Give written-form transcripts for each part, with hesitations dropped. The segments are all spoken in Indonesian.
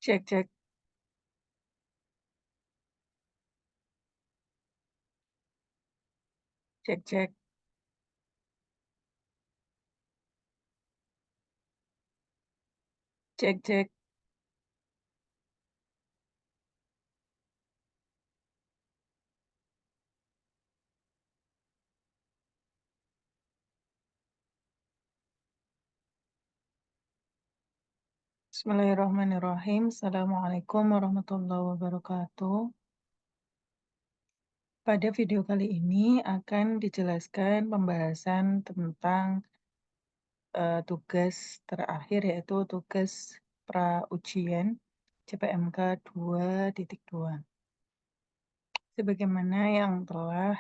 Cek cek, cek cek. Cek cek. Bismillahirrahmanirrahim. Assalamualaikum warahmatullahi wabarakatuh. Pada video kali ini akan dijelaskan pembahasan tentang tugas terakhir, yaitu tugas pra-ujian CPMK 2.2. Sebagaimana yang telah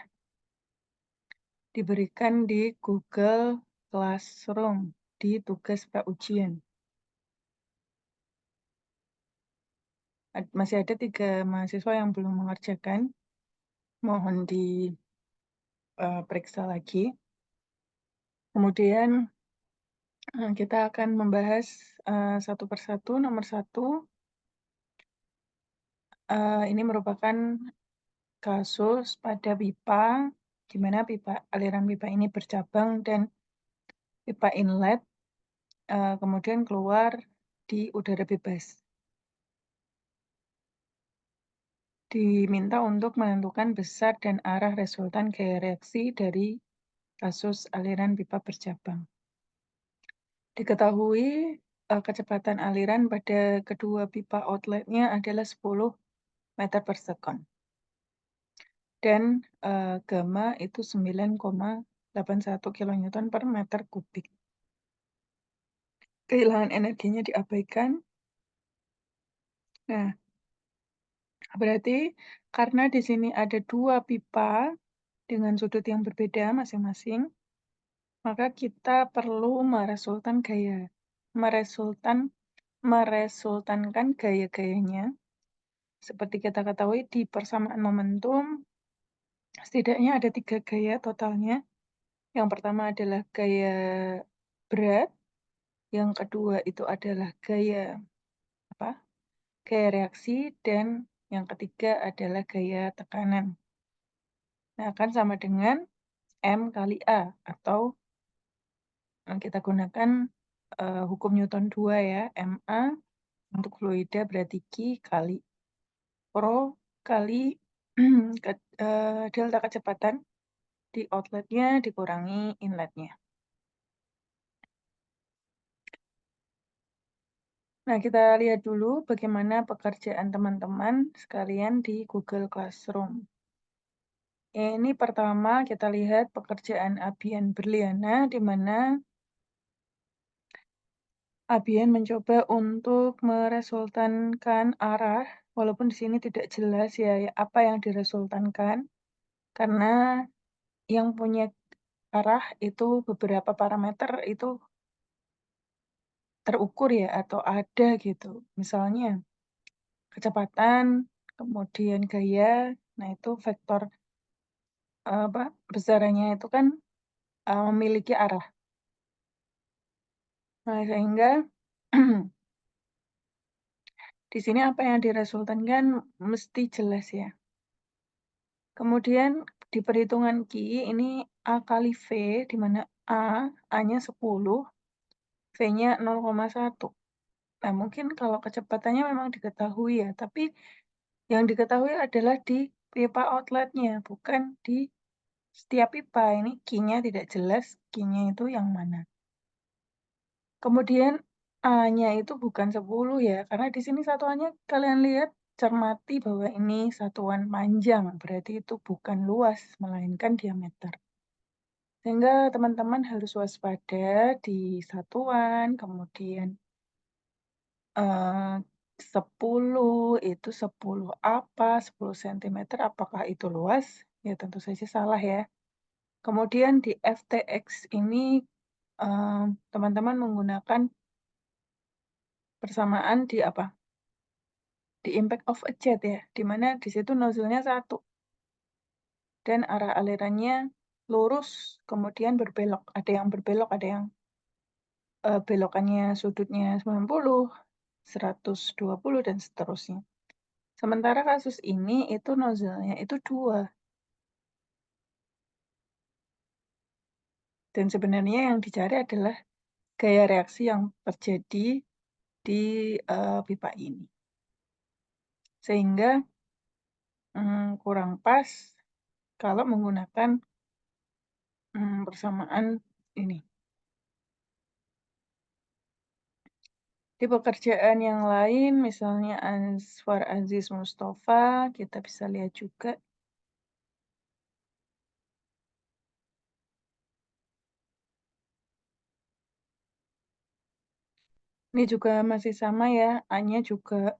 diberikan di Google Classroom di tugas pra-ujian. Masih ada 3 mahasiswa yang belum mengerjakan. Mohon diperiksa lagi. Kemudian kita akan membahas satu persatu. Nomor 1, ini merupakan kasus pada pipa, di mana aliran pipa ini bercabang dan pipa inlet kemudian keluar di udara bebas. Diminta untuk menentukan besar dan arah resultan gaya reaksi dari kasus aliran pipa bercabang. Diketahui kecepatan aliran pada kedua pipa outletnya adalah 10 meter per second. Dan gamma itu 9,81 kilonewton per meter kubik. Kehilangan energinya diabaikan. Nah, berarti karena di sini ada 2 pipa dengan sudut yang berbeda masing-masing, maka kita perlu meresultankan gaya-gayanya. Seperti kita ketahui di persamaan momentum, setidaknya ada 3 gaya totalnya. Yang pertama adalah gaya berat, yang kedua itu adalah gaya reaksi, dan yang ketiga adalah gaya tekanan. Nah, akan sama dengan M kali A, atau kita gunakan hukum Newton 2 ya, MA untuk fluida berarti Q kali Rho kali delta kecepatan di outletnya dikurangi inletnya. Nah, kita lihat dulu bagaimana pekerjaan teman-teman sekalian di Google Classroom. Ini pertama kita lihat pekerjaan Abian Berliana, di mana Abian mencoba untuk meresultankan arah, walaupun di sini tidak jelas ya apa yang diresultankan, karena yang punya arah itu beberapa parameter itu terukur ya, atau ada gitu. Misalnya kecepatan, kemudian gaya, nah itu vektor besarannya itu kan memiliki arah. Nah, sehingga di sini apa yang diresultankan mesti jelas ya. Kemudian di perhitungan Q ini A kali V, di mana A-nya 10, V-nya 0,1. Nah, mungkin kalau kecepatannya memang diketahui ya, tapi yang diketahui adalah di pipa outletnya, bukan di setiap pipa. Ini Q-nya tidak jelas, Q-nya itu yang mana. Kemudian A-nya itu bukan 10 ya, karena di sini satuannya kalian lihat, cermati bahwa ini satuan panjang, berarti itu bukan luas, melainkan diameter. Sehingga teman-teman harus waspada di satuan, kemudian 10 itu 10 apa, 10 cm, apakah itu luas? Ya tentu saja salah ya. Kemudian di FTX ini teman-teman menggunakan persamaan di Di impact of a jet ya, di mana di situ nozzle-nya 1. Dan arah alirannya lurus, kemudian berbelok. Ada yang berbelok, ada yang belokannya sudutnya 90, 120 dan seterusnya. Sementara kasus ini itu nozzle-nya itu 2 dan sebenarnya yang dicari adalah gaya reaksi yang terjadi di, pipa ini. Sehingga, kurang pas kalau menggunakan, persamaan ini. Di pekerjaan yang lain misalnya Anwar Aziz Mustofa, kita bisa lihat juga ini juga masih sama ya, A-nya juga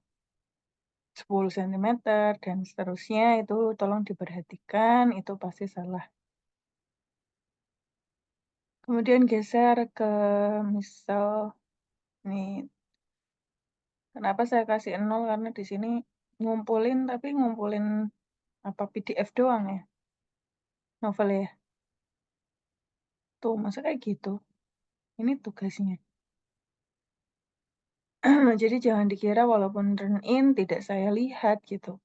10 sentimeter dan seterusnya, itu tolong diperhatikan, itu pasti salah. Kemudian geser ke misal nih, kenapa saya kasih 0, karena di sini ngumpulin, tapi ngumpulin apa, PDF doang ya, novel ya? Tuh, masa kayak gitu? Ini tugasnya. Jadi jangan dikira walaupun turn in tidak saya lihat gitu.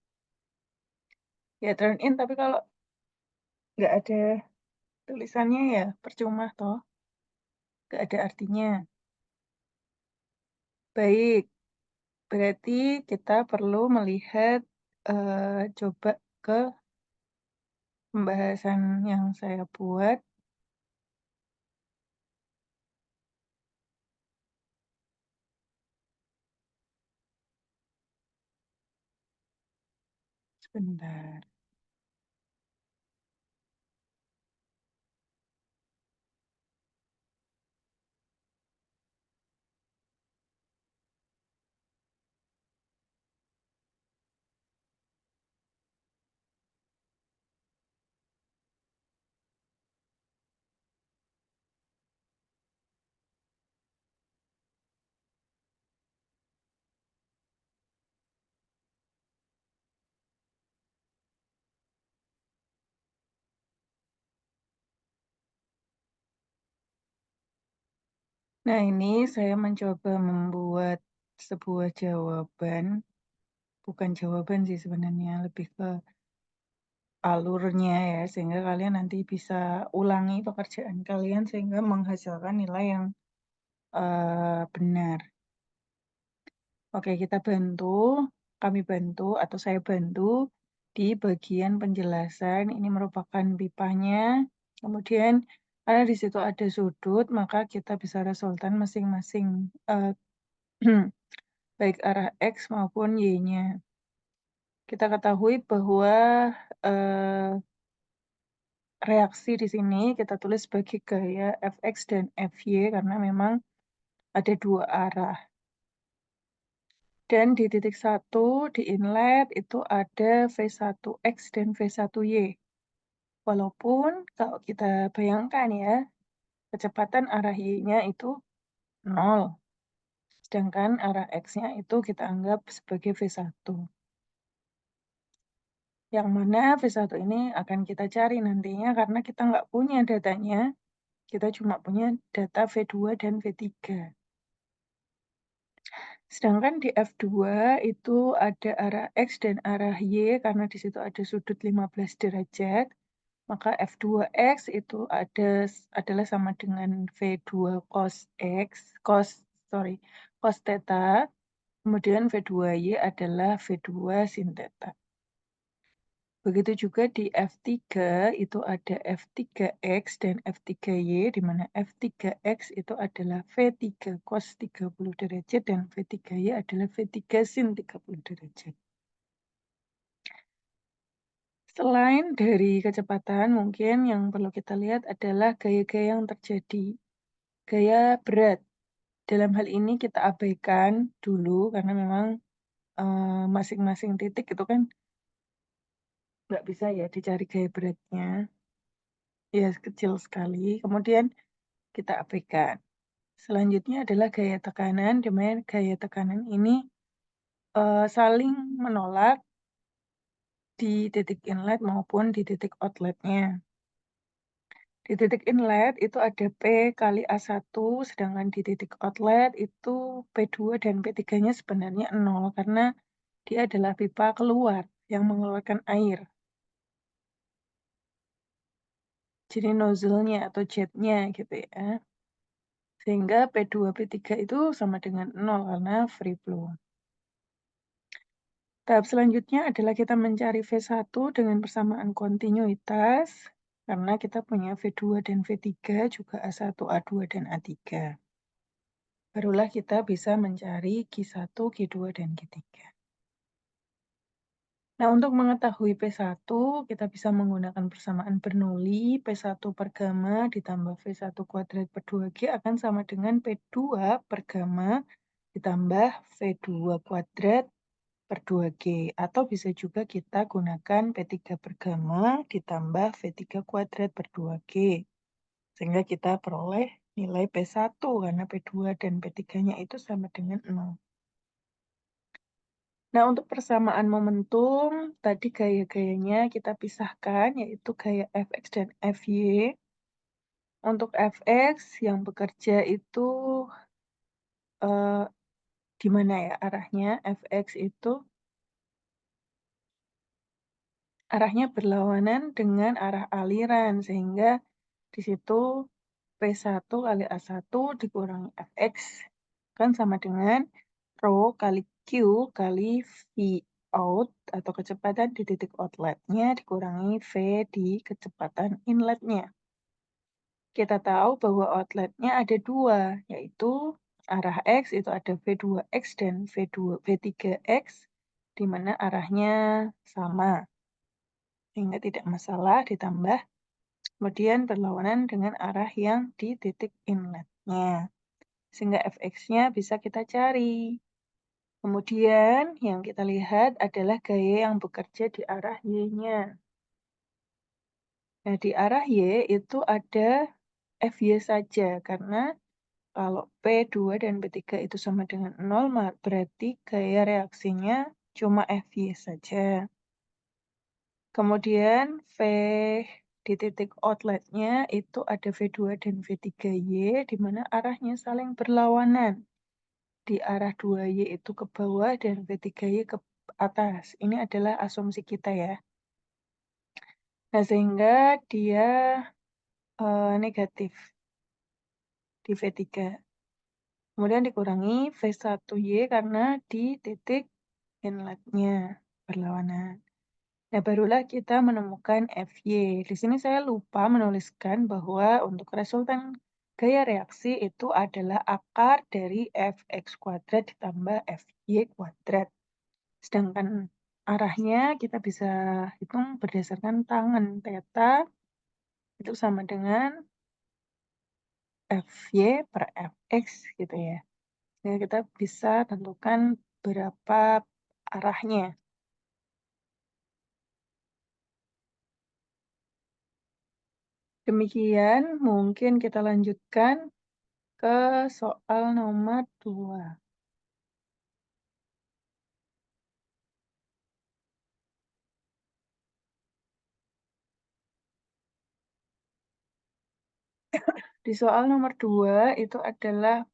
Ya turn in, tapi kalau nggak ada tulisannya ya percuma toh, nggak ada artinya. Baik, berarti kita perlu melihat, coba ke pembahasan yang saya buat. Sebentar. Nah, ini saya mencoba membuat sebuah jawaban, bukan jawaban sih sebenarnya, lebih ke alurnya ya, sehingga kalian nanti bisa ulangi pekerjaan kalian sehingga menghasilkan nilai yang, benar. Oke, kami bantu atau saya bantu di bagian penjelasan, ini merupakan pipanya, kemudian karena di situ ada sudut, maka kita bisa resultan masing-masing, baik arah X maupun Y-nya. Kita ketahui bahwa, eee, reaksi di sini kita tulis sebagai gaya Fx dan Fy karena memang ada 2 arah. Dan di titik 1 di inlet itu ada V1X dan V1Y. Walaupun kalau kita bayangkan ya, kecepatan arah Y-nya itu 0, sedangkan arah X-nya itu kita anggap sebagai V1. Yang mana V1 ini akan kita cari nantinya karena kita nggak punya datanya, kita cuma punya data V2 dan V3. Sedangkan di F2 itu ada arah X dan arah Y karena di situ ada sudut 15 derajat, maka F2X itu adalah sama dengan V2 cos X, cos theta, kemudian V2Y adalah V2 sin theta. Begitu juga di F3 itu ada F3X dan F3Y, di mana F3X itu adalah V3 cos 30 derajat dan V3Y adalah V3 sin 30 derajat. Selain dari kecepatan, mungkin yang perlu kita lihat adalah gaya-gaya yang terjadi. Gaya berat. Dalam hal ini kita abaikan dulu karena memang masing-masing titik itu kan nggak bisa ya dicari gaya beratnya. Ya, kecil sekali. Kemudian kita abaikan. Selanjutnya adalah gaya tekanan, di mana gaya tekanan ini saling menolak di titik inlet maupun di titik outletnya. Di titik inlet itu ada P kali A1, sedangkan di titik outlet itu P2 dan P3-nya sebenarnya 0, karena dia adalah pipa keluar yang mengeluarkan air. Jadi nozzle-nya atau jet-nya gitu ya. Sehingga P2, P3 itu sama dengan 0 karena free flow. Tahap selanjutnya adalah kita mencari V1 dengan persamaan kontinuitas, karena kita punya V2 dan V3 juga A1, A2, dan A3. Barulah kita bisa mencari Q1, Q2, dan Q3. Nah, untuk mengetahui P1, kita bisa menggunakan persamaan Bernoulli, P1 per gamma ditambah V1 kuadrat per 2G akan sama dengan P2 per gamma ditambah V2 kuadrat per 2G. Atau bisa juga kita gunakan P3 per gamma ditambah V3 kuadrat per 2G. Sehingga kita peroleh nilai P1 karena P2 dan P3-nya itu sama dengan 0. Nah, untuk persamaan momentum, tadi gaya-gayanya kita pisahkan, yaitu gaya Fx dan Fy. Untuk Fx yang bekerja itu di mana ya arahnya? Fx itu arahnya berlawanan dengan arah aliran, sehingga di situ P1 kali A1 dikurangi Fx kan sama dengan Rho kali Q kali V out atau kecepatan di titik outletnya dikurangi V di kecepatan inletnya. Kita tahu bahwa outletnya ada dua, yaitu arah X itu ada V2X dan V3X, di mana arahnya sama, sehingga tidak masalah ditambah, kemudian berlawanan dengan arah yang di titik inletnya. Sehingga Fx-nya bisa kita cari. Kemudian yang kita lihat adalah gaya yang bekerja di arah Y-nya. Nah, di arah Y itu ada Fy saja, karena kalau P2 dan P3 itu sama dengan 0, berarti gaya reaksinya cuma Fy saja. Kemudian V di titik outletnya itu ada V2 dan V3Y, di mana arahnya saling berlawanan. Di arah 2Y itu ke bawah dan V3Y ke atas. Ini adalah asumsi kita ya. Nah, sehingga dia negatif di V3. Kemudian dikurangi V1Y karena di titik inletnya berlawanan. Nah, barulah kita menemukan Fy. Di sini saya lupa menuliskan bahwa untuk resultan gaya reaksi itu adalah akar dari Fx kuadrat ditambah Fy kuadrat. Sedangkan arahnya kita bisa hitung berdasarkan tangen. Theta itu sama dengan Fy per Fx gitu ya. Jadi kita bisa tentukan berapa arahnya. Demikian, mungkin kita lanjutkan ke soal nomor 2. Di soal nomor 2 itu adalah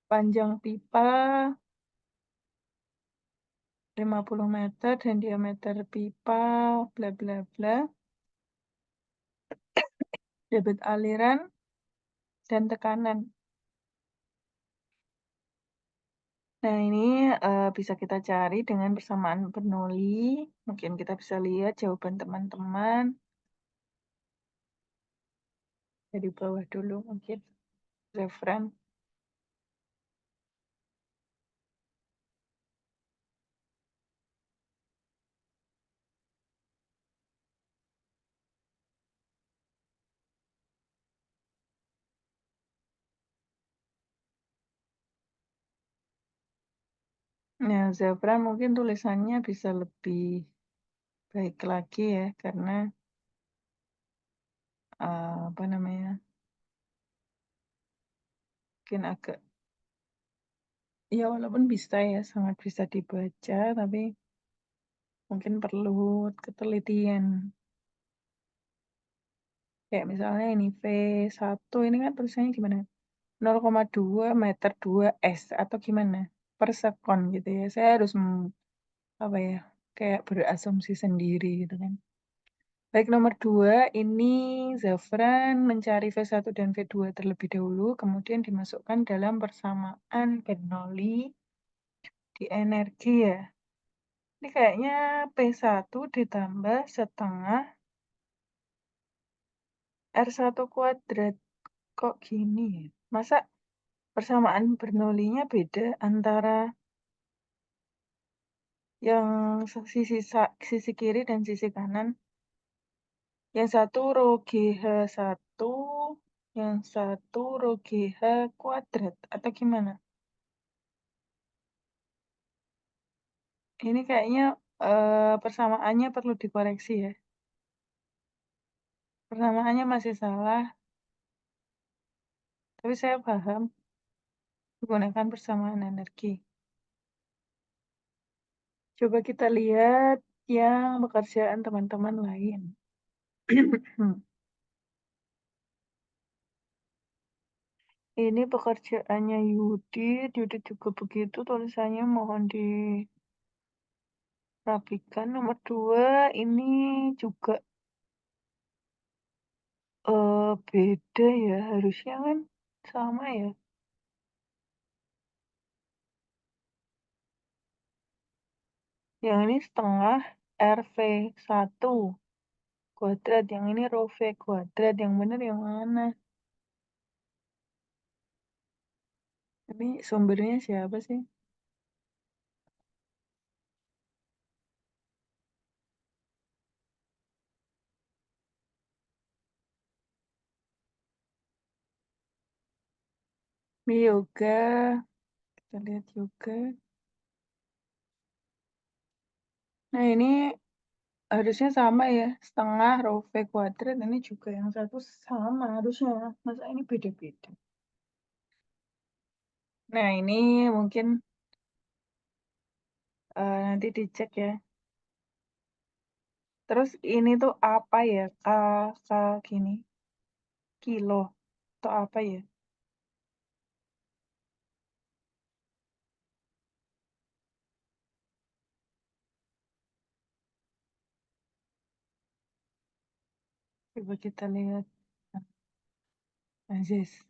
panjang pipa 50 meter dan diameter pipa bla bla bla, debit aliran dan tekanan. Nah, ini bisa kita cari dengan persamaan Bernoulli. Mungkin kita bisa lihat jawaban teman-teman dari bawah dulu mungkin. Reference. Nah, Zafran mungkin tulisannya bisa lebih baik lagi ya, karena apa namanya, mungkin agak, ya walaupun bisa ya, sangat bisa dibaca, tapi mungkin perlu ketelitian. Kayak misalnya ini V1 ini kan tulisannya gimana? 0,2 meter 2 s atau gimana? Per sekon gitu ya. Saya harus, apa ya, kayak berasumsi sendiri gitu kan. Baik, nomor 2 ini Zafran mencari V1 dan V2 terlebih dahulu, kemudian dimasukkan dalam persamaan Bernoulli di energi ya. Ini kayaknya P1 ditambah setengah R1 kuadrat. Kok gini ya? Masa persamaan Bernoullinya beda antara yang sisi kiri dan sisi kanan? Yang satu rho GH1, yang satu rho GH kuadrat, atau gimana? Ini kayaknya persamaannya perlu dikoreksi ya. Persamaannya masih salah, tapi saya paham menggunakan persamaan energi. Coba kita lihat yang pekerjaan teman-teman lain. Ini pekerjaannya Yudit. Yudit juga begitu tulisannya, mohon dirapikan. Nomor 2 ini juga beda ya, harusnya kan sama ya. Yang ini setengah RV1 kuadrat, yang ini rho V kuadrat. Yang benar yang mana? Ini sumbernya siapa sih? Yoga, kita lihat yoga. Nah ini harusnya sama ya, setengah rho V kuadrat. Ini juga yang satu sama harusnya. Masa ini beda-beda? Nah ini mungkin nanti dicek ya. Terus ini tuh apa ya? K gini, kilo atau apa ya? Coba kita lihat. Aziz.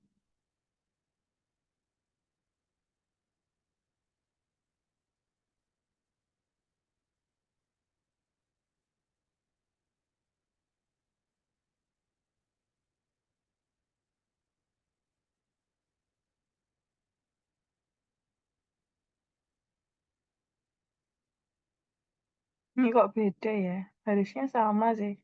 Ini kok beda ya? Harusnya sama sih.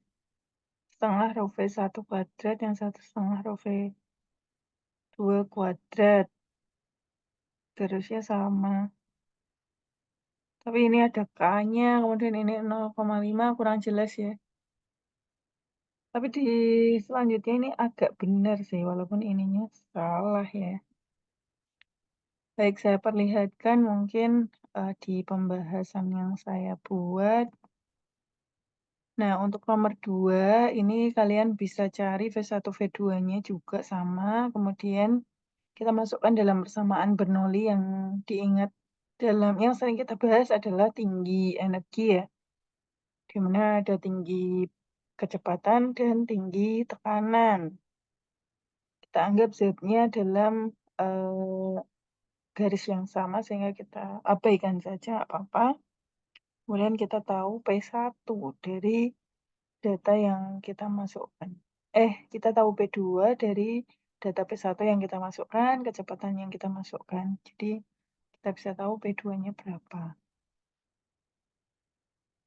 Setengah rho V1 kuadrat, yang satu setengah rho V2 kuadrat. Harusnya sama. Tapi ini ada K-nya, kemudian ini 0,5, kurang jelas ya. Tapi di selanjutnya ini agak benar sih, walaupun ininya salah ya. Baik, saya perlihatkan mungkin di pembahasan yang saya buat. Nah, untuk nomor 2, ini kalian bisa cari V1, V2-nya juga sama. Kemudian kita masukkan dalam persamaan Bernoulli yang diingat dalam yang sering kita bahas adalah tinggi energi ya. Di mana ada tinggi kecepatan dan tinggi tekanan. Kita anggap Z-nya dalam garis yang sama sehingga kita abaikan saja, nggak apa-apa. Kemudian kita tahu P1 dari data yang kita masukkan. Kita tahu P2 dari data P1 yang kita masukkan, kecepatan yang kita masukkan. Jadi kita bisa tahu P2-nya berapa.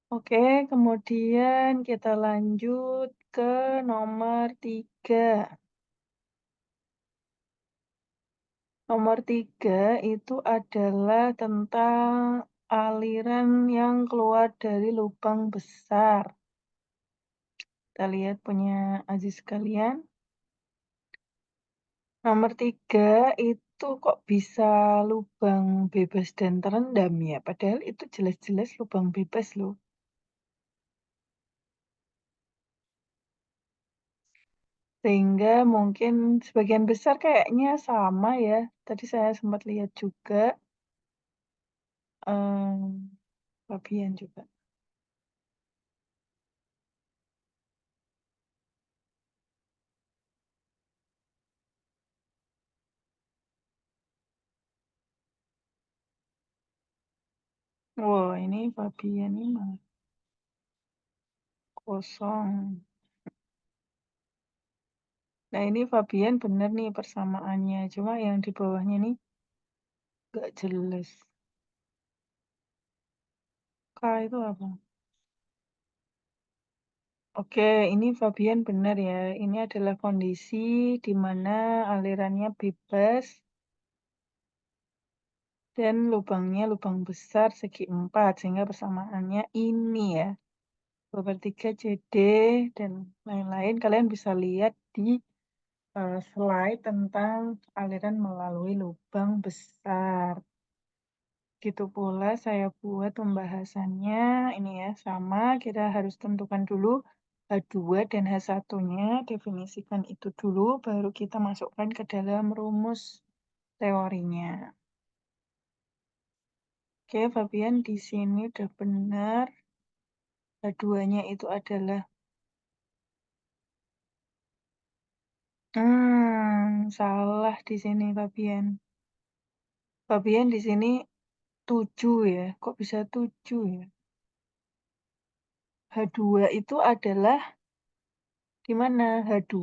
Oke, kemudian kita lanjut ke nomor 3. Nomor 3 itu adalah tentang aliran yang keluar dari lubang besar. Kita lihat punya Aziz sekalian. Nomor 3 itu kok bisa lubang bebas dan terendam ya? Padahal itu jelas-jelas lubang bebas loh. Sehingga mungkin sebagian besar kayaknya sama ya, tadi saya sempat lihat juga, Fabian juga. Wah, ini Fabian ini malah kosong. Nah, ini Fabian bener nih persamaannya, cuma yang di bawahnya nih nggak jelas. K itu apa? Oke, ini Fabian benar ya. Ini adalah kondisi di mana alirannya bebas dan lubangnya lubang besar segi 4, sehingga persamaannya ini ya. 2/3 CD dan lain-lain. Kalian bisa lihat di slide tentang aliran melalui lubang besar. Gitu pula saya buat pembahasannya ini ya, sama kita harus tentukan dulu H2 dan H1-nya, definisikan itu dulu, baru kita masukkan ke dalam rumus teorinya. Oke, Fabian di sini udah benar. H2-nya itu adalah, salah di sini Fabian. Fabian di sini 7 ya, kok bisa 7 ya? H2 itu adalah di mana? H2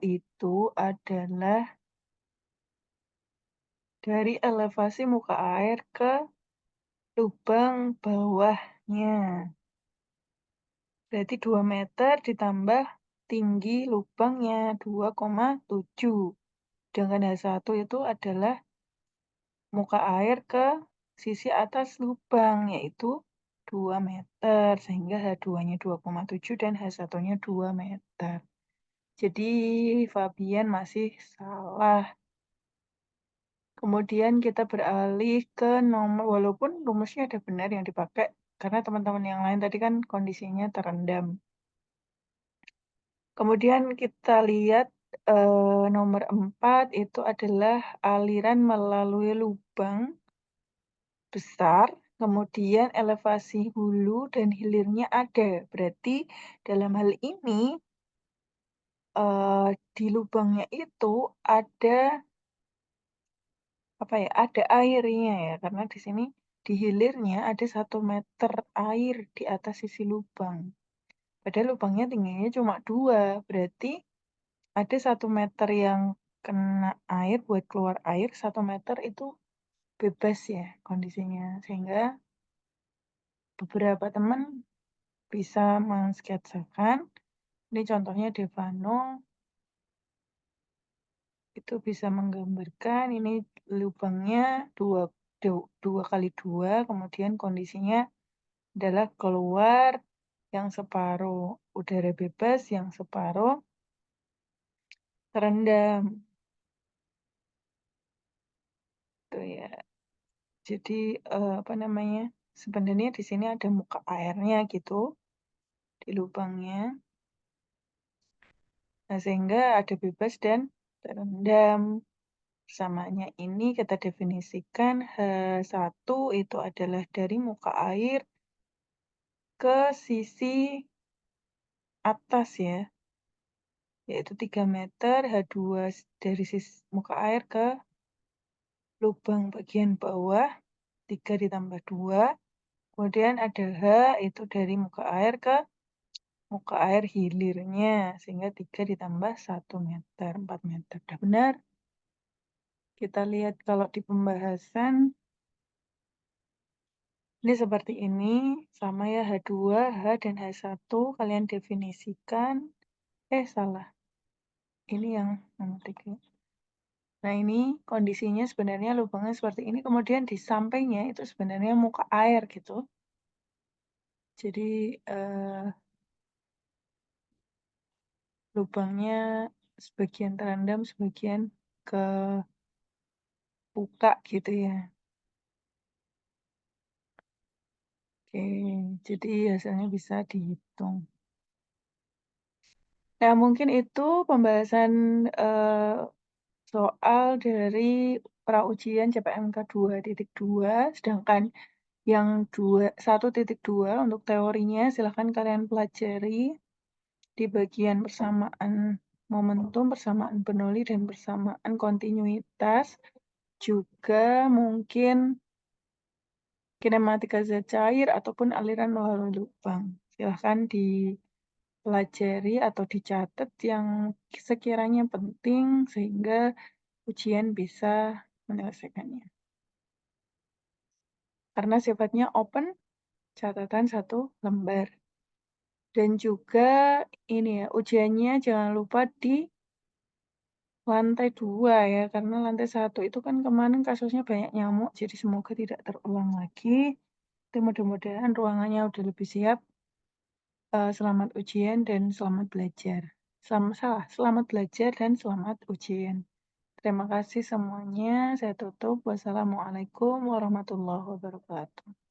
itu adalah dari elevasi muka air ke lubang bawahnya. Berarti 2 meter ditambah tinggi lubangnya 2,7. Sedangkan H1 itu adalah muka air ke sisi atas lubang, yaitu 2 meter. Sehingga H2-nya 2,7 dan H1-nya 2 meter. Jadi Fabian masih salah. Kemudian kita beralih ke nomor, walaupun rumusnya ada benar yang dipakai, karena teman-teman yang lain tadi kan kondisinya terendam. Kemudian kita lihat nomor 4 itu adalah aliran melalui lubang besar, kemudian elevasi hulu dan hilirnya ada. Berarti dalam hal ini di lubangnya itu ada apa ya, ada airnya ya, karena di sini di hilirnya ada 1 meter air di atas sisi lubang. Padahal lubangnya tingginya cuma 2, berarti ada 1 meter yang kena air buat keluar air, 1 meter itu bebas ya kondisinya. Sehingga beberapa teman bisa mensketsakan, ini contohnya Devano, itu bisa menggambarkan ini lubangnya 2 kali 2, kemudian kondisinya adalah keluar yang separuh udara bebas, yang separuh terendam. Tuh ya. Jadi apa namanya? Sebenarnya di sini ada muka airnya gitu di lubangnya. Nah, sehingga ada bebas dan terendam. Samanya ini kita definisikan H1 itu adalah dari muka air ke sisi atas ya, yaitu 3 meter, H2 dari sisi muka air ke lubang bagian bawah, 3 ditambah 2, kemudian ada H itu dari muka air ke muka air hilirnya, sehingga 3 ditambah 1 meter, 4 meter. Udah benar? Kita lihat kalau di pembahasan, ini seperti ini, sama ya H2, H dan H1, kalian definisikan. Salah. Ini yang nomor 3. Nah, ini kondisinya sebenarnya lubangnya seperti ini, kemudian di sampingnya itu sebenarnya muka air gitu. Jadi lubangnya sebagian terendam, sebagian kebuka gitu ya. Oke, jadi hasilnya bisa dihitung. Nah, mungkin itu pembahasan, soal dari pra-ujian CPNK 2.2, sedangkan yang 1.2 untuk teorinya silahkan kalian pelajari di bagian persamaan momentum, persamaan Bernoulli, dan persamaan kontinuitas, juga mungkin kinematika zat cair ataupun aliran melalui lubang. Silahkan dipelajari atau dicatat yang sekiranya penting sehingga ujian bisa menyelesaikannya. Karena sifatnya open, catatan satu lembar. Dan juga ini ya, ujiannya jangan lupa di lantai 2 ya, karena lantai 1 itu kan kemarin kasusnya banyak nyamuk, jadi semoga tidak terulang lagi. Itu mudah-mudahan ruangannya udah lebih siap. Selamat ujian dan selamat belajar. Selamat belajar dan selamat ujian. Terima kasih semuanya. Saya tutup. Wassalamualaikum warahmatullahi wabarakatuh.